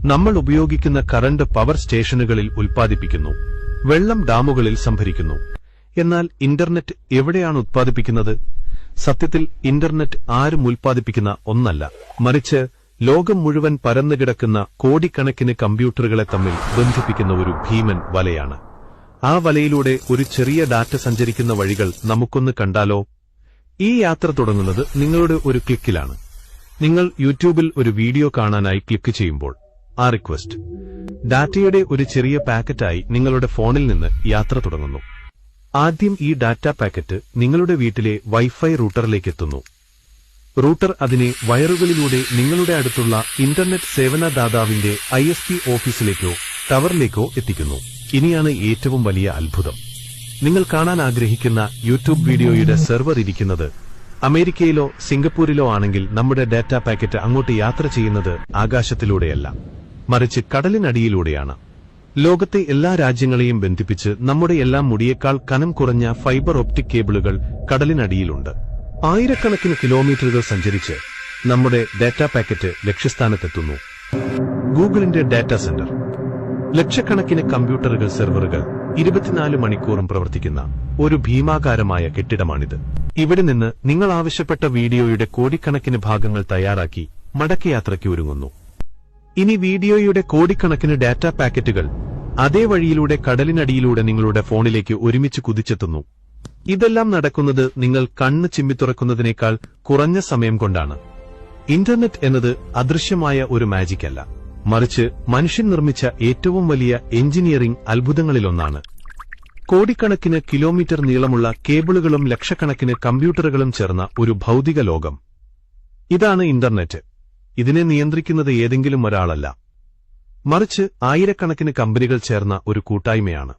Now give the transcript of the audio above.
നമ്മൾ ഉപയോഗിക്കുന്ന current power സ്റ്റേഷനുകളിൽ ഉൽപ്പാദിപ്പിക്കുന്നു, വെള്ളം ഡാമുകളിൽ സംഭരിക്കുന്നു. എന്നാൽ ഇന്റർനെറ്റ് എവിടെയാണ് ഉത്പാദിപ്പിക്കുന്നത്? സത്യത്തിൽ ഇന്റർനെറ്റ് ആരും ഉൽപ്പാദിപ്പിക്കുന്ന ഒന്നല്ല, മറിച്ച് ലോകം മുഴുവൻ പരന്നുകിടക്കുന്ന കോടിക്കണക്കിന് കമ്പ്യൂട്ടറുകളെ തമ്മിൽ ബന്ധിപ്പിക്കുന്ന ഒരു ഭീമൻ വലയാണ്. ആ വലയിലൂടെ ഒരു ചെറിയ ഡാറ്റ സഞ്ചരിക്കുന്ന വഴികൾ നമുക്കൊന്ന് കണ്ടാലോ? ഈ യാത്ര തുടങ്ങുന്നത് നിങ്ങളുടെ ഒരു ക്ലിക്കിലാണ്. നിങ്ങൾ യൂട്യൂബിൽ ഒരു വീഡിയോ കാണാനായി ക്ലിക്ക് ചെയ്യുമ്പോൾ ആ റിക്വസ്റ്റ് ഡാറ്റയുടെ ഒരു ചെറിയ പാക്കറ്റായി നിങ്ങളുടെ ഫോണിൽ നിന്ന് യാത്ര തുടങ്ങുന്നു. ആദ്യം ഈ ഡാറ്റ പാക്കറ്റ് നിങ്ങളുടെ വീട്ടിലെ വൈഫൈ റൂട്ടറിലേക്ക് എത്തുന്നു. റൂട്ടർ അതിനെ വയറുകളിലൂടെ നിങ്ങളുടെ അടുത്തുള്ള ഇന്റർനെറ്റ് സേവനദാതാവിന്റെ ISP ഓഫീസിലേക്കോ ടവറിലേക്കോ എത്തിക്കുന്നു. ഇനിയാണ് ഏറ്റവും വലിയ അത്ഭുതം. നിങ്ങൾ കാണാൻ ആഗ്രഹിക്കുന്ന യൂട്യൂബ് വീഡിയോയുടെ സെർവർ ഇരിക്കുന്നത് അമേരിക്കയിലോ സിംഗപ്പൂരിലോ ആണെങ്കിൽ നമ്മുടെ ഡാറ്റ പാക്കറ്റ് അങ്ങോട്ട് യാത്ര ചെയ്യുന്നത് ആകാശത്തിലൂടെയല്ല, മറിച്ച് കടലിനടിയിലൂടെയാണ്. ലോകത്തെ എല്ലാ രാജ്യങ്ങളെയും ബന്ധിപ്പിച്ച് നമ്മുടെ എല്ലാം മുടിയേക്കാൾ കനം കുറഞ്ഞ ഫൈബർ ഒപ്റ്റിക് കേബിളുകൾ കടലിനടിയിലുണ്ട്. ആയിരക്കണക്കിന് കിലോമീറ്ററുകൾ സഞ്ചരിച്ച് നമ്മുടെ ഡാറ്റ പാക്കറ്റ് ലക്ഷ്യസ്ഥാനത്തെത്തുന്നു. ഗൂഗിളിന്റെ ഡാറ്റാ സെന്റർ. ലക്ഷക്കണക്കിന് കമ്പ്യൂട്ടറുകൾ, സെർവറുകൾ 24 മണിക്കൂറും പ്രവർത്തിക്കുന്ന ഒരു ഭീമാകാരമായ കെട്ടിടമാണിത്. ഇവിടെ നിന്ന് നിങ്ങൾ ആവശ്യപ്പെട്ട വീഡിയോയുടെ കോടിക്കണക്കിന് ഭാഗങ്ങൾ തയ്യാറാക്കി മടക്കയാത്രയ്ക്ക് ഒരുങ്ങുന്നു. ഇനി വീഡിയോയുടെ കോടിക്കണക്കിന് ഡാറ്റ പാക്കറ്റുകൾ അതേ വഴിയിലൂടെ കടലിനടിയിലൂടെ നിങ്ങളുടെ ഫോണിലേക്ക് ഒരുമിച്ച് കുതിച്ചെത്തുന്നു. ഇതെല്ലാം നടക്കുന്നത് നിങ്ങൾ കണ്ണ് ചിമ്മിത്തുറക്കുന്നതിനേക്കാൾ കുറഞ്ഞ സമയം കൊണ്ടാണ്. ഇന്റർനെറ്റ് എന്നത് അദൃശ്യമായ ഒരു മാജിക് അല്ല, മറിച്ച് മനുഷ്യൻ നിർമ്മിച്ച ഏറ്റവും വലിയ എഞ്ചിനീയറിംഗ് അത്ഭുതങ്ങളിലൊന്നാണ്. കോടിക്കണക്കിന് കിലോമീറ്റർ നീളമുള്ള കേബിളുകളും ലക്ഷക്കണക്കിന് കമ്പ്യൂട്ടറുകളും ചേർന്ന ഒരു ഭൗതിക ലോകം. ഇതാണ് ഇന്റർനെറ്റ്. ഇതിനെ നിയന്ത്രിക്കുന്നത് ഏതെങ്കിലും ഒരാളല്ല, മറിച്ച് ആയിരക്കണക്കിന് കമ്പനികൾ ചേർന്ന ഒരു കൂട്ടായ്മയാണ്.